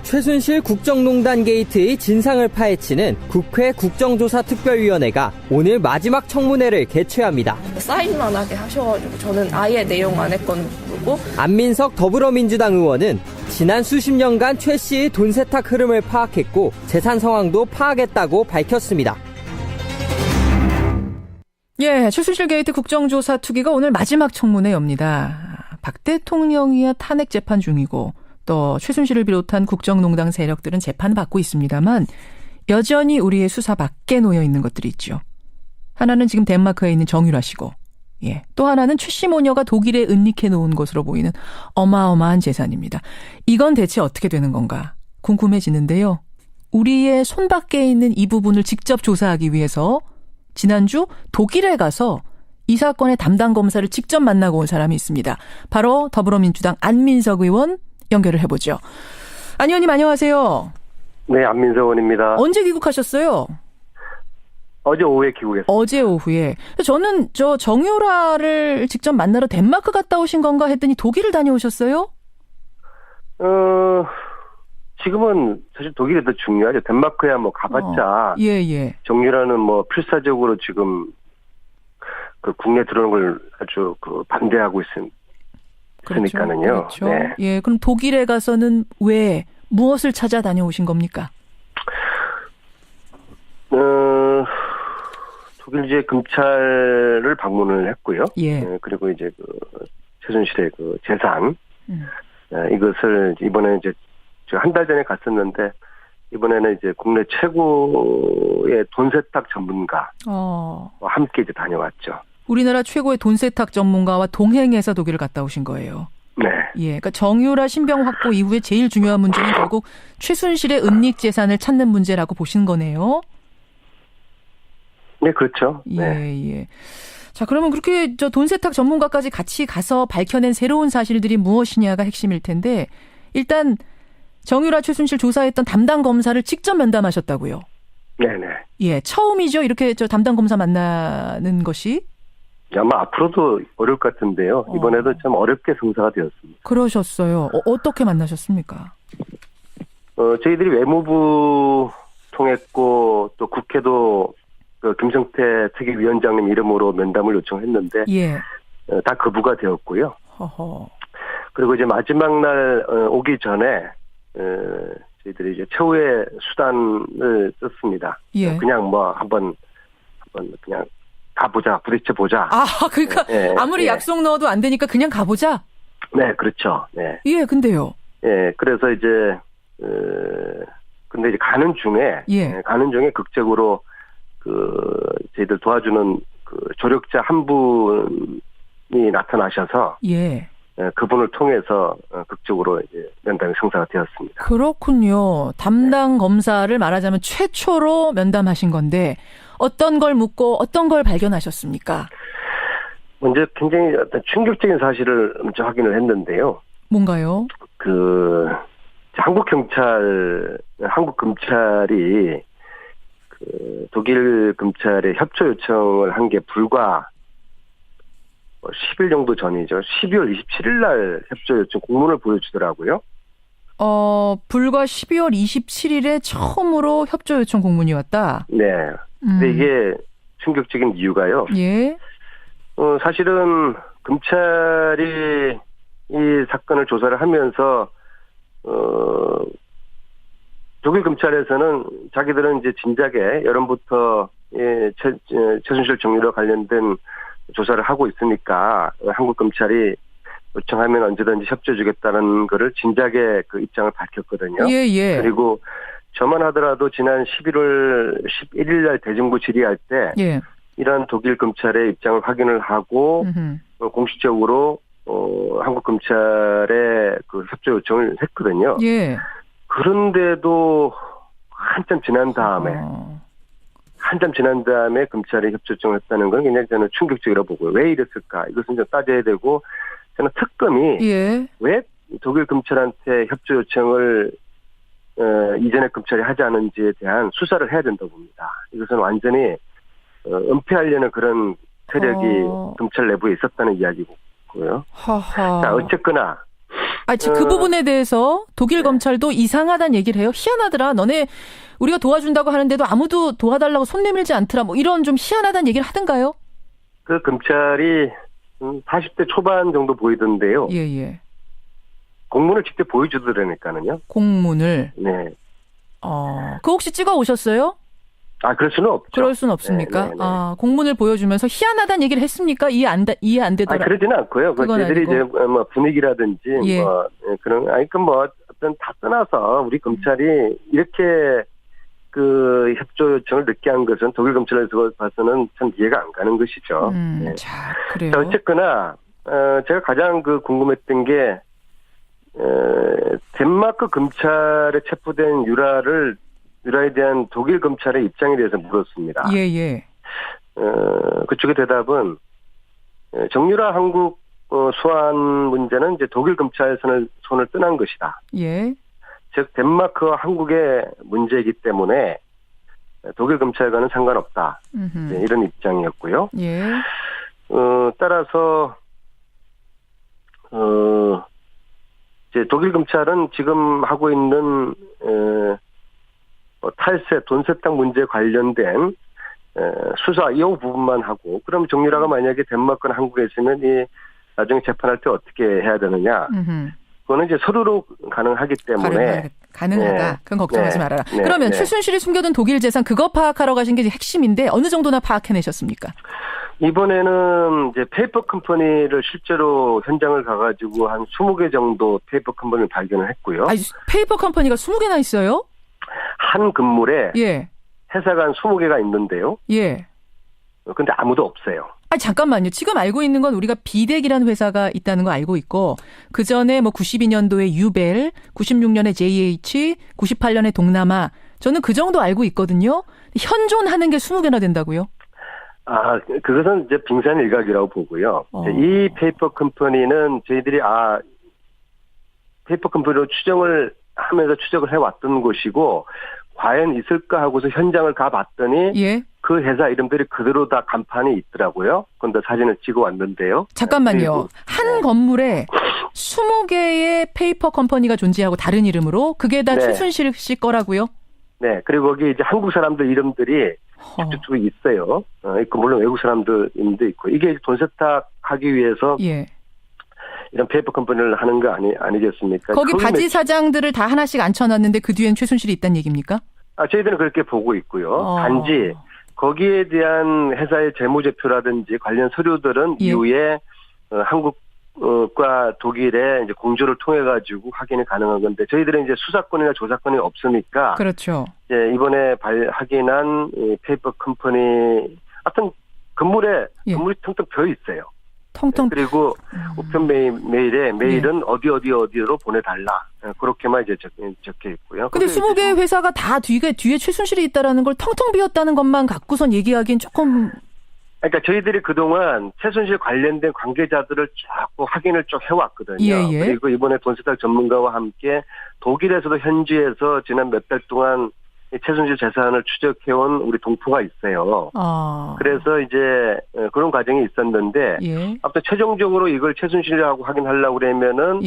최순실 국정농단 게이트의 진상을 파헤치는 국회 국정조사특별위원회가 오늘 마지막 청문회를 개최합니다. 사인만 하게 하셔가지고 저는 아예 내용 안 했건 모르고. 안민석 더불어민주당 의원은 지난 수십 년간 최 씨의 돈 세탁 흐름을 파악했고 재산 상황도 파악했다고 밝혔습니다. 예, 최순실 게이트 국정조사 특위가 오늘 마지막 청문회 엽니다. 박 대통령이야 탄핵 재판 중이고 또 최순실을 비롯한 국정농단 세력들은 재판받고 있습니다만 여전히 우리의 수사 밖에 놓여 있는 것들이 있죠. 하나는 지금 덴마크에 있는 정유라 씨고, 예, 또 하나는 최 씨 모녀가 독일에 은닉해 놓은 것으로 보이는 어마어마한 재산입니다. 이건 대체 어떻게 되는 건가 궁금해지는데요. 우리의 손밖에 있는 이 부분을 직접 조사하기 위해서 지난주 독일에 가서 이 사건의 담당 검사를 직접 만나고 온 사람이 있습니다. 바로 더불어민주당 안민석 의원 연결을 해보죠. 안 의원님 안녕하세요. 네, 안민석 의원입니다. 언제 귀국하셨어요? 어제 오후에 귀국했어요. 어제 오후에. 저는 정유라를 직접 만나러 덴마크 갔다 오신 건가 했더니 독일을 다녀오셨어요? 지금은 사실 독일이 더 중요하죠. 덴마크야 뭐 가봤자. 예. 정유라는 뭐 필사적으로 지금 그 국내 들어오는 걸 아주 반대하고 있으니까는요. 그렇죠. 네. 예, 그럼 독일에 가서는 왜 무엇을 찾아 다녀오신 겁니까? 독일 이제 검찰을 방문을 했고요. 예. 그리고 이제 최순실의 재산 이것을 이번에 이제 한 달 전에 갔었는데 이번에는 이제 국내 최고의 돈 세탁 전문가와 함께 이제 다녀왔죠. 우리나라 최고의 돈 세탁 전문가와 동행해서 독일을 갔다 오신 거예요. 네. 예, 그러니까 정유라 신병 확보 이후에 제일 중요한 문제는 결국 최순실의 은닉 재산을 찾는 문제라고 보신 거네요. 네, 그렇죠. 네. 예. 자, 그러면 그렇게 돈 세탁 전문가까지 같이 가서 밝혀낸 새로운 사실들이 무엇이냐가 핵심일 텐데 일단 정유라 최순실 조사했던 담당 검사를 직접 면담하셨다고요? 네네. 예, 처음이죠. 이렇게 담당 검사 만나는 것이? 아마 앞으로도 어려울 것 같은데요. 이번에도 참 어렵게 성사가 되었습니다. 그러셨어요. 어떻게 만나셨습니까? 저희들이 외무부 통했고 또 국회도 김성태 특위위원장님 이름으로 면담을 요청했는데 예. 다 거부가 되었고요. 허허. 그리고 이제 마지막 날 오기 전에 저희들이 이제 최후의 수단을 썼습니다. 예. 그냥 뭐 한번 그냥 가보자, 부딪혀보자. 그러니까 아무리 약속 넣어도 안 되니까 그냥 가보자? 네, 그렇죠. 네. 예, 근데요. 예, 그래서 이제 근데 이제 가는 중에 극적으로 저희들 도와주는 조력자 한 분이 나타나셔서 예. 그분을 통해서 극적으로 이제 면담이 성사가 되었습니다. 그렇군요. 담당 검사를 말하자면 최초로 면담하신 건데 어떤 걸 묻고 어떤 걸 발견하셨습니까? 먼저 굉장히 어떤 충격적인 사실을 먼저 확인을 했는데요. 뭔가요? 한국 검찰이 독일 검찰에 협조 요청을 한 게 불과 10일 정도 전이죠. 12월 27일 날 협조 요청 공문을 보여주더라고요. 불과 12월 27일에 처음으로 협조 요청 공문이 왔다? 네. 근데 이게 충격적인 이유가요. 예. 사실은 검찰이 이 사건을 조사를 하면서 독일 검찰에서는 자기들은 이제 진작에 여름부터 최순실 정유라 관련된 조사를 하고 있으니까 한국 검찰이 요청하면 언제든지 협조해주겠다는 거를 진작에 입장을 밝혔거든요. 예. 그리고 저만 하더라도 지난 11월 11일 날 대정부 질의할 때 이러한 독일 검찰의 입장을 확인을 하고 공식적으로 한국 검찰에 협조 요청을 했거든요. 예. 그런데도 한참 지난 다음에 검찰이 협조 요청을 했다는 건 굉장히 저는 충격적이라고 보고요. 왜 이랬을까? 이것은 좀 따져야 되고 저는 특검이 왜 독일 검찰한테 협조 요청을 이전에 검찰이 하지 않은지에 대한 수사를 해야 된다고 봅니다. 이것은 완전히 은폐하려는 그런 세력이 검찰 내부에 있었다는 이야기고요. 하하. 자, 어쨌거나 그 부분에 대해서 독일 검찰도 이상하다는 얘기를 해요. 희한하더라. 너네 우리가 도와준다고 하는데도 아무도 도와달라고 손 내밀지 않더라. 뭐 이런 좀 희한하다는 얘기를 하던가요? 그 검찰이 40대 초반 정도 보이던데요. 예. 공문을 직접 보여주더라니까는요. 공문을? 네. 그거 혹시 찍어 오셨어요? 그럴 수는 없죠. 그럴 수는 없습니까? 공문을 보여주면서 희한하다는 얘기를 했습니까? 이해 안 되더라. 그러지는 않고요. 저희들이 이제 뭐 분위기라든지 어떤 다 떠나서 우리 검찰이 이렇게 그 협조 요청을 늦게 한 것은 독일 검찰에서 봐서는 참 이해가 안 가는 것이죠. 네. 자, 그래요. 어쨌거나 제가 가장 궁금했던 게 덴마크 검찰에 체포된 유라에 대한 독일 검찰의 입장에 대해서 물었습니다. 예. 그쪽의 대답은 정유라 한국 소환 문제는 이제 독일 검찰 손을 떠난 것이다. 예. 즉 덴마크와 한국의 문제이기 때문에 독일 검찰과는 상관없다. 네, 이런 입장이었고요. 예. 따라서 이제 독일 검찰은 지금 하고 있는 탈세, 돈 세탁 문제 관련된 수사 이 부분만 하고, 그럼 정유라가 만약에 덴마크나 한국에 있으면 이 나중에 재판할 때 어떻게 해야 되느냐? 그거는 이제 서류로 가능하기 때문에 가능하다. 네. 그건 걱정하지 네. 말아라. 네. 그러면 네. 최순실이 숨겨둔 독일 재산 그거 파악하러 가신 게 핵심인데 어느 정도나 파악해내셨습니까? 이번에는 이제 페이퍼 컴퍼니를 실제로 현장을 가가지고 한 20개 정도 페이퍼 컴퍼니를 발견을 했고요. 페이퍼 컴퍼니가 20개나 있어요? 한 건물에 예. 회사가 한 20개가 있는데요. 예. 근데 아무도 없어요. 잠깐만요. 지금 알고 있는 건 우리가 비덱이라는 회사가 있다는 거 알고 있고, 그 전에 92년도에 유벨, 96년에 JH, 98년에 동남아, 저는 그 정도 알고 있거든요. 현존하는 게 20개나 된다고요? 그것은 이제 빙산일각이라고 보고요. 이 페이퍼 컴퍼니는 저희들이 페이퍼 컴퍼니로 추정을 해왔던 곳이고, 과연 있을까 하고서 현장을 가봤더니, 예. 그 회사 이름들이 그대로 다 간판이 있더라고요. 그런데 사진을 찍어 왔는데요. 잠깐만요. 한 건물에 20개의 페이퍼 컴퍼니가 존재하고 다른 이름으로 그게 다 최순실 씨 거라고요? 네. 그리고 거기 이제 한국 사람들 이름들이 쭉쭉 있어요. 물론 외국 사람들 이름도 있고. 이게 돈 세탁하기 위해서 이런 페이퍼 컴퍼니를 하는 거 아니겠습니까? 거기 바지 사장들을 다 하나씩 앉혀놨는데 그 뒤엔 최순실이 있다는 얘기입니까? 저희들은 그렇게 보고 있고요. 단지 거기에 대한 회사의 재무제표라든지 관련 서류들은 이후에 한국과 독일의 이제 공조를 통해 가지고 확인이 가능한 건데, 저희들은 이제 수사권이나 조사권이 없으니까. 그렇죠. 이번에 확인한 페이퍼 컴퍼니, 하여튼 건물이 텅텅 비어 있어요. 그리고 우편 메일은 어디로 보내달라. 그렇게만 이제 적혀 있고요. 근데 20개의 회사가 다 뒤에 최순실이 있다라는 걸 텅텅 비었다는 것만 갖고선 얘기하기엔 조금. 그러니까 저희들이 그동안 최순실 관련된 관계자들을 쭉 확인을 쭉 해왔거든요. 그리고 이번에 돈 세탁 전문가와 함께 독일에서도 현지에서 지난 몇 달 동안 최순실 재산을 추적해온 우리 동포가 있어요. 그래서 이제 그런 과정이 있었는데, 아무튼 최종적으로 이걸 최순실이라고 확인하려고 그러면은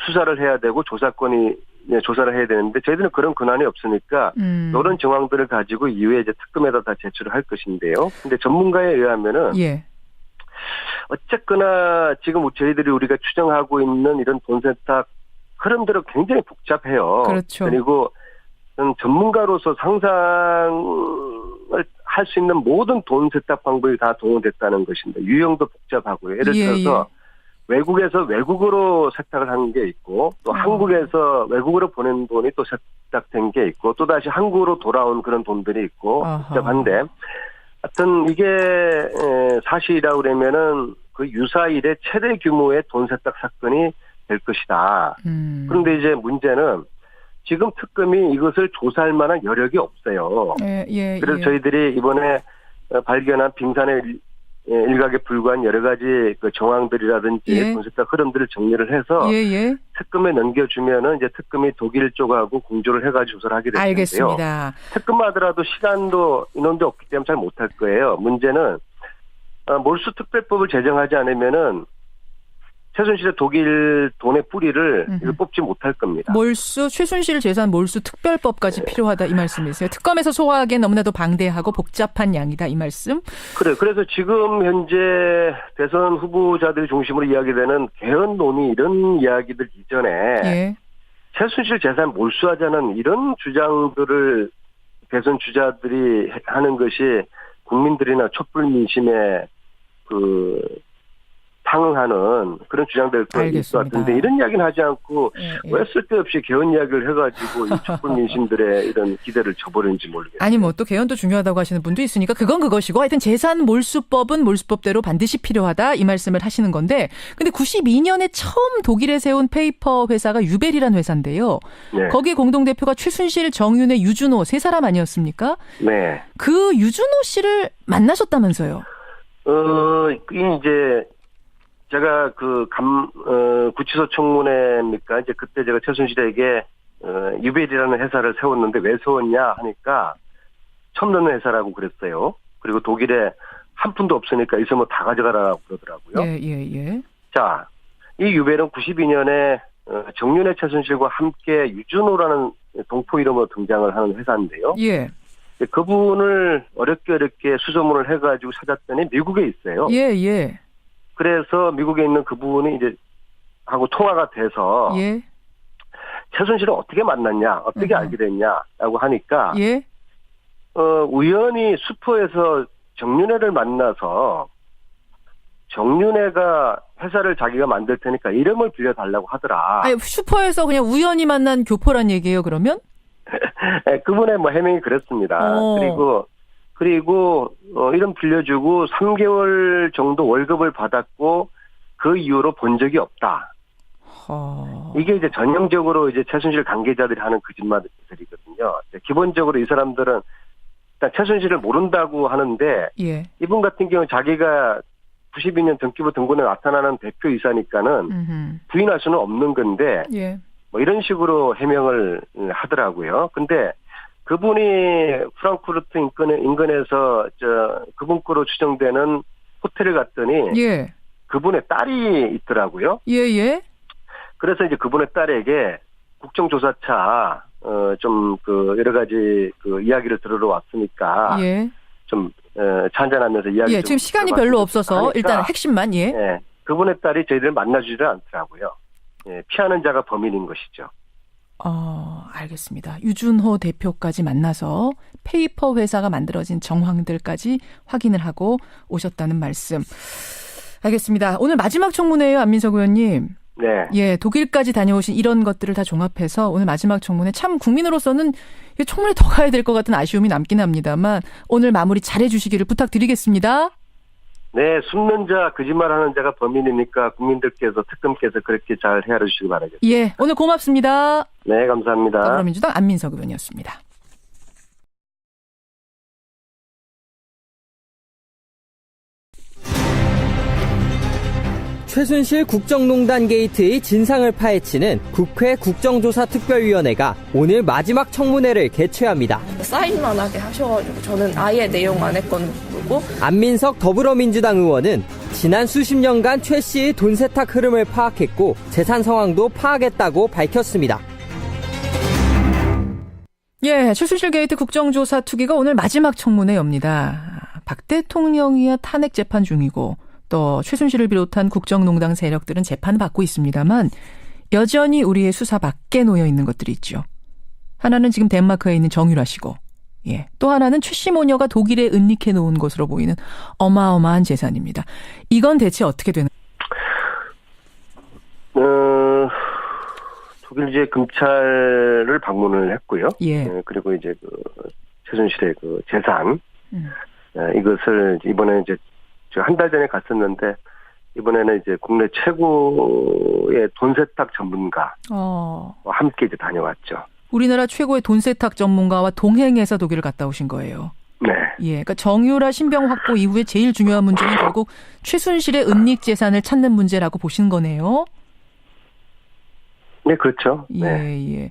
수사를 해야 되고 조사를 해야 되는데, 저희들은 그런 권한이 없으니까 이런 정황들을 가지고 이후에 이제 특검에다 다 제출을 할 것인데요. 근데 전문가에 의하면은 어쨌거나 지금 저희들이 우리가 추정하고 있는 이런 돈 세탁 흐름들은 굉장히 복잡해요. 그렇죠. 그리고 전문가로서 상상을 할 수 있는 모든 돈 세탁 방법이 다 동원됐다는 것인데, 유형도 복잡하고요. 예를 들어서 외국에서 외국으로 세탁을 하는 게 있고, 또 한국에서 외국으로 보낸 돈이 또 세탁된 게 있고, 또 다시 한국으로 돌아온 그런 돈들이 있고, 복잡한데, 하여튼 이게 사실이라고 그러면은 그 유사일의 최대 규모의 돈 세탁 사건이 될 것이다. 그런데 이제 문제는 지금 특검이 이것을 조사할 만한 여력이 없어요. 그래서 저희들이 이번에 발견한 빙산의 일각에 불과한 여러 가지 그 정황들이라든지 돈 세탁 흐름들을 정리를 해서 특검에 넘겨주면은 이제 특검이 독일 쪽하고 공조를 해가지고 조사를 하게 되는데요. 알겠습니다. 특검하더라도 시간도 인원도 없기 때문에 잘 못할 거예요. 문제는 몰수 특별법을 제정하지 않으면은 최순실의 독일 돈의 뿌리를 이걸 뽑지 못할 겁니다. 몰수, 최순실 재산 몰수 특별법까지 필요하다 이 말씀이세요. 특검에서 소화하기엔 너무나도 방대하고 복잡한 양이다 이 말씀. 그래서 지금 현재 대선 후보자들이 중심으로 이야기되는 개헌론이 이런 이야기들 이전에 예. 최순실 재산 몰수하자는 이런 주장들을 대선 주자들이 하는 것이 국민들이나 촛불 민심에 상응하는 그런 주장들 있을 것 같은데 이런 이야기는 하지 않고 왜 쓸데없이 개헌 이야기를 해가지고 이 촛불 민심들의 이런 기대를 저버리는지 모르겠어요. 아니 뭐 또 개헌도 중요하다고 하시는 분도 있으니까 그건 그것이고 하여튼 재산 몰수법은 몰수법대로 반드시 필요하다 이 말씀을 하시는 건데 근데 92년에 처음 독일에 세운 페이퍼 회사가 유벨이라는 회사인데요. 네. 거기에 공동대표가 최순실, 정윤회, 유준호 세 사람 아니었습니까? 네. 그 유준호 씨를 만나셨다면서요? 이제 제가 구치소 청문회입니까? 이제 그때 제가 최순실에게 유벨이라는 회사를 세웠는데 왜 세웠냐 하니까 처음 넣는 회사라고 그랬어요. 그리고 독일에 한 푼도 없으니까 있으면 다 가져가라고 그러더라고요. 예. 자, 이 유벨은 92년에 정윤회 최순실과 함께 유준호라는 동포 이름으로 등장을 하는 회사인데요. 예. 그분을 어렵게 수소문을 해가지고 찾았더니 미국에 있어요. 예. 그래서 미국에 있는 그분이 이제 하고 통화가 돼서 예. 최순실을 어떻게 만났냐, 어떻게 알게 됐냐라고 하니까 예. 우연히 슈퍼에서 정윤회를 만나서 정윤회가 회사를 자기가 만들 테니까 이름을 빌려달라고 하더라. 아니, 슈퍼에서 그냥 우연히 만난 교포란 얘기예요, 그러면? 그분의 해명이 그랬습니다. 그리고 이름 빌려주고 3개월 정도 월급을 받았고 그 이후로 본 적이 없다. 이게 이제 전형적으로 이제 최순실 관계자들이 하는 거짓말들이거든요. 기본적으로 이 사람들은 일단 최순실을 모른다고 하는데 예. 이분 같은 경우 자기가 92년 등기부 등본에 나타나는 대표이사니까는 부인할 수는 없는 건데 예. 이런 식으로 해명을 하더라고요. 근데 그분이 프랑크푸르트 인근에서 그분 거로 추정되는 호텔을 갔더니 예. 그분의 딸이 있더라고요. 예. 그래서 이제 그분의 딸에게 국정조사차 여러 가지 이야기를 들으러 왔으니까 예. 좀 찬잔하면서 이야기. 예. 지금 시간이 별로 없어서 일단 핵심만 예. 그분의 딸이 저희들을 만나주지를 않더라고요. 예, 피하는 자가 범인인 것이죠. 알겠습니다. 유준호 대표까지 만나서 페이퍼 회사가 만들어진 정황들까지 확인을 하고 오셨다는 말씀. 알겠습니다. 오늘 마지막 청문회예요, 안민석 의원님. 네. 예, 독일까지 다녀오신 이런 것들을 다 종합해서 오늘 마지막 청문회 참 국민으로서는 청문회 더 가야 될 것 같은 아쉬움이 남긴 합니다만 오늘 마무리 잘해 주시기를 부탁드리겠습니다. 네, 숨는 자, 거짓말하는 자가 범인이니까 국민들께서 특검께서 그렇게 잘 헤아려 주시기 바라겠습니다. 예, 오늘 고맙습니다. 네, 감사합니다. 더불어민주당 안민석 의원이었습니다. 최순실 국정농단 게이트의 진상을 파헤치는 국회 국정조사특별위원회가 오늘 마지막 청문회를 개최합니다. 사인만 하게 하셔가지고 저는 아예 내용 안 했거든요. 안민석 더불어민주당 의원은 지난 수십 년간 최 씨의 돈 세탁 흐름을 파악했고 재산 상황도 파악했다고 밝혔습니다. 예, 최순실 게이트 국정조사 특위가 오늘 마지막 청문회 엽니다. 박 대통령이야 탄핵 재판 중이고 또 최순실을 비롯한 국정농단 세력들은 재판받고 있습니다만 여전히 우리의 수사 밖에 놓여 있는 것들이 있죠. 하나는 지금 덴마크에 있는 정유라 씨고 예, 또 하나는 최 씨 모녀가 독일에 은닉해 놓은 것으로 보이는 어마어마한 재산입니다. 이건 대체 어떻게 되는? 독일 이제 검찰을 방문을 했고요. 예. 그리고 이제 최순실의 재산 이것을 이번에 이제 한 달 전에 갔었는데 이번에는 이제 국내 최고의 돈 세탁 전문가와 함께 이제 다녀왔죠. 우리나라 최고의 돈 세탁 전문가와 동행해서 독일을 갔다 오신 거예요. 네. 예, 그러니까 정유라 신병 확보 이후에 제일 중요한 문제는 결국 최순실의 은닉 재산을 찾는 문제라고 보신 거네요. 네, 그렇죠. 네. 예.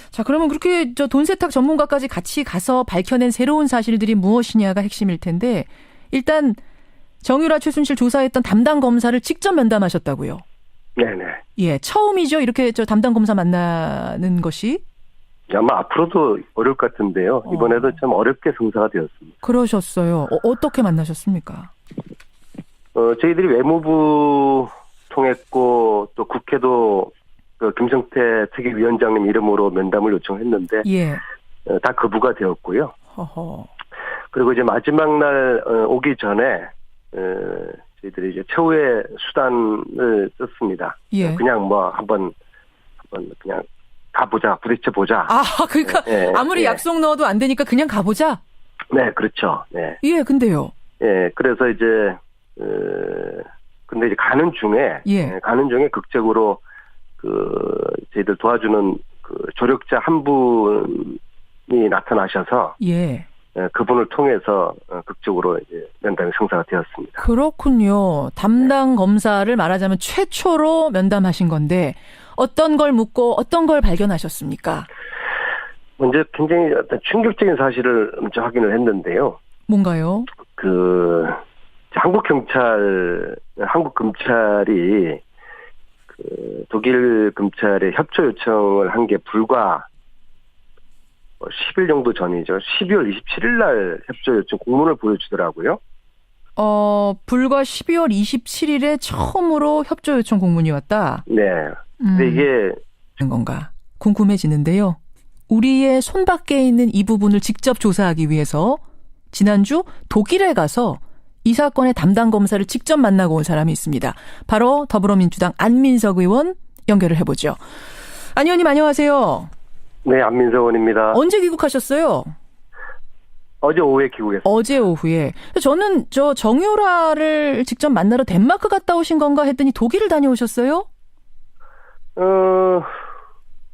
자, 그러면 그렇게 돈 세탁 전문가까지 같이 가서 밝혀낸 새로운 사실들이 무엇이냐가 핵심일 텐데 일단 정유라 최순실 조사했던 담당 검사를 직접 면담하셨다고요. 네네. 예, 처음이죠. 이렇게 저 담당 검사 만나는 것이. 아마 앞으로도 어려울 것 같은데요. 이번에도 참 어렵게 성사가 되었습니다. 그러셨어요. 어떻게 만나셨습니까? 저희들이 외무부 통했고 또 국회도 그 김성태 특위위원장님 이름으로 면담을 요청했는데 예. 다 거부가 되었고요. 허허. 그리고 이제 마지막 날 오기 전에 저희들이 이제 최후의 수단을 썼습니다. 예. 그냥 뭐 한번 그냥 가보자, 부딪혀 보자. 아, 그러니까 네, 아무리 네. 약속 넣어도 안 되니까 그냥 가보자. 네, 그렇죠. 네. 예, 근데요. 예, 그래서 이제 근데 이제 가는 중에 극적으로 저희들 도와주는 조력자 한 분이 나타나셔서 예. 그분을 통해서 극적으로 이제 면담이 성사가 되었습니다. 그렇군요. 담당 검사를 말하자면 최초로 면담하신 건데 어떤 걸 묻고 어떤 걸 발견하셨습니까? 먼저 굉장히 어떤 충격적인 사실을 먼저 확인을 했는데요. 뭔가요? 한국 검찰이 독일 검찰에 협조 요청을 한 게 불과 10일 정도 전이죠. 12월 27일 날 협조 요청 공문을 보여주더라고요. 불과 12월 27일에 처음으로 협조 요청 공문이 왔다. 네. 근데 이게 건가 궁금해지는데요. 우리의 손밖에 있는 이 부분을 직접 조사하기 위해서 지난주 독일에 가서 이 사건의 담당 검사를 직접 만나고 온 사람이 있습니다. 바로 더불어민주당 안민석 의원 연결을 해보죠. 안 의원님 안녕하세요. 네, 안민석 의원입니다. 언제 귀국하셨어요? 어제 오후에 귀국했습니다. 어제 오후에. 저는 정유라를 직접 만나러 덴마크 갔다 오신 건가 했더니 독일을 다녀오셨어요?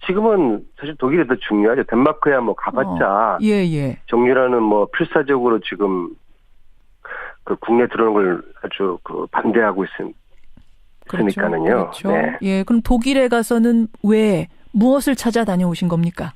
지금은 사실 독일이 더 중요하죠. 덴마크야 뭐 가봤자. 예. 정유라는 뭐 필사적으로 지금 국내 들어오는 걸 아주 반대하고 있으니까는요. 그렇죠. 네. 예, 그럼 독일에 가서는 왜 무엇을 찾아 다녀오신 겁니까?